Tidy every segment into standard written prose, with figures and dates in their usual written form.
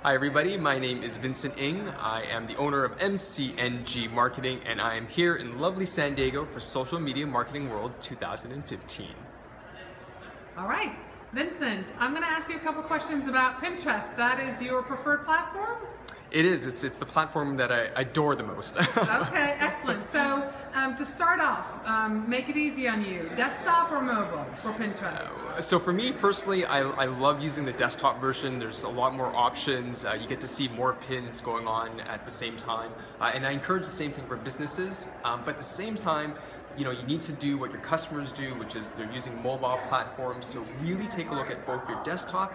Hi everybody, my name is Vincent Ng. I am the owner of MCNG Marketing and I am here in lovely San Diego for Social Media Marketing World 2015. All right, Vincent, I'm going to ask you a couple questions about Pinterest. That is your preferred platform? It is. It's the platform that I adore the most. Okay, excellent. So to start off, make it easy on you. Desktop or mobile for Pinterest? So for me personally, I love using the desktop version. There's a lot more options. You get to see more pins going on at the same time. And I encourage the same thing for businesses. But at the same time, you need to do what your customers do, which is they're using mobile platforms. So really take a look at both your desktop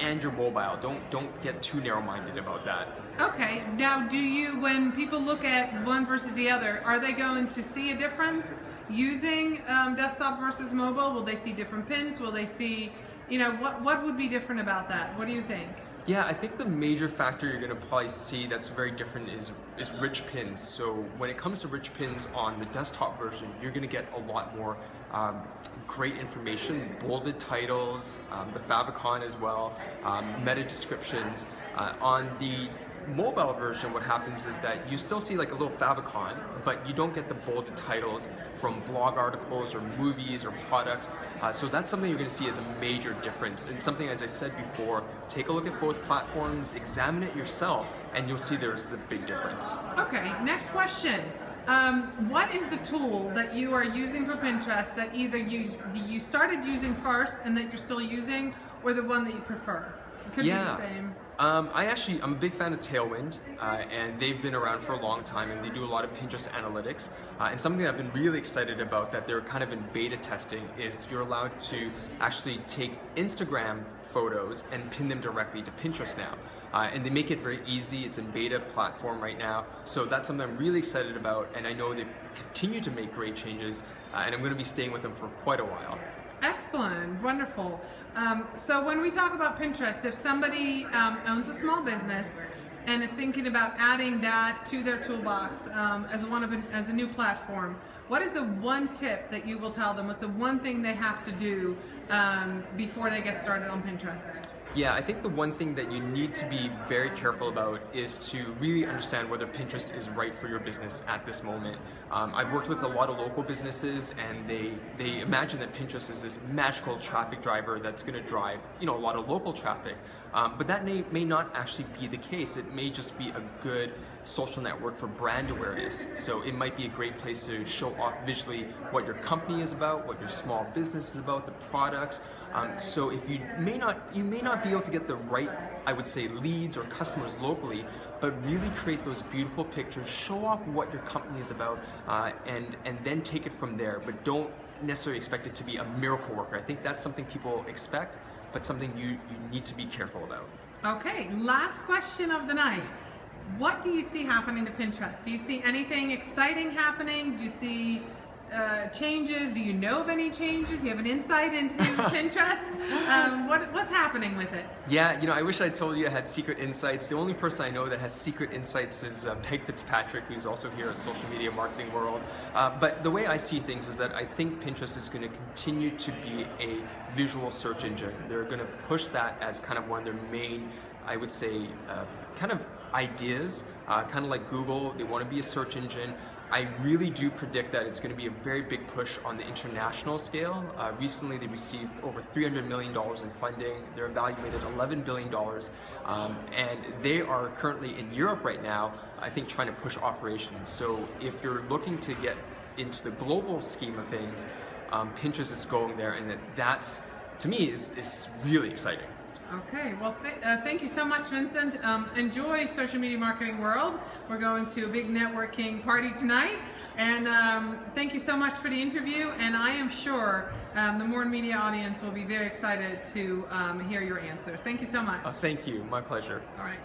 and your mobile. Don't get too narrow-minded about that. Okay. Now, when people look at one versus the other, are they going to see a difference using desktop versus mobile? Will they see different pins? Will they see, what would be different about that? What do you think? Yeah, I think the major factor you're going to probably see that's very different is rich pins. So when it comes to rich pins on the desktop version, you're going to get a lot more great information, bolded titles, the favicon as well, meta descriptions. On the mobile version, what happens is that you still see like a little favicon, but you don't get the bolded titles from blog articles or movies or products. So that's something you're going to see as a major difference. And something, as I said before, take a look at both platforms, examine it yourself, and you'll see there's the big difference. Okay, next question. What is the tool that you are using for Pinterest that either you started using first and that you're still using, or the one that you prefer? It could be the same. I'm a big fan of Tailwind, and they've been around for a long time, and they do a lot of Pinterest analytics. And something I've been really excited about that they're kind of in beta testing is you're allowed to actually take Instagram photos and pin them directly to Pinterest now. And they make it very easy. It's in beta platform right now. So that's something I'm really excited about, and I know they continue to make great changes, and I'm going to be staying with them for quite a while. Excellent, wonderful. So when we talk about Pinterest, if somebody owns a small business and is thinking about adding that to their toolbox as a new platform, what is the one tip that you will tell them? What's the one thing they have to do before they get started on Pinterest? Yeah, I think the one thing that you need to be very careful about is to really understand whether Pinterest is right for your business at this moment. I've worked with a lot of local businesses, and they imagine that Pinterest is this magical traffic driver that's going to drive a lot of local traffic. But that may not actually be the case. It may just be a good social network for brand awareness. So it might be a great place to show off visually what your company is about, what your small business is about, the products. So if you may not be able to get the right, I would say, leads or customers locally, but really create those beautiful pictures, show off what your company is about, and then take it from there. But don't necessarily expect it to be a miracle worker. I think that's something people expect, but something you need to be careful about. Okay, last question of the night. What do you see happening to Pinterest? Do you see anything exciting happening? Do you see changes? Do you know of any changes? Do you have an insight into Pinterest? What's happening with it? Yeah, I wish I told you I had secret insights. The only person I know that has secret insights is Peg Fitzpatrick, who's also here at Social Media Marketing World. But the way I see things is that I think Pinterest is going to continue to be a visual search engine. They're going to push that as kind of one of their main, I would say, kind of ideas, kind of like Google. They want to be a search engine. I really do predict that it's going to be a very big push on the international scale. Recently, they received over $300 million in funding. They're evaluated $11 billion, and they are currently in Europe right now, I think, trying to push operations. So if you're looking to get into the global scheme of things, Pinterest is going there, and that's, to me, is really exciting. Okay, well, thank you so much, Vincent. Enjoy Social Media Marketing World. We're going to a big networking party tonight, and thank you so much for the interview, and I am sure the Morin Media audience will be very excited to hear your answers. Thank you so much. Thank you, my pleasure. All right.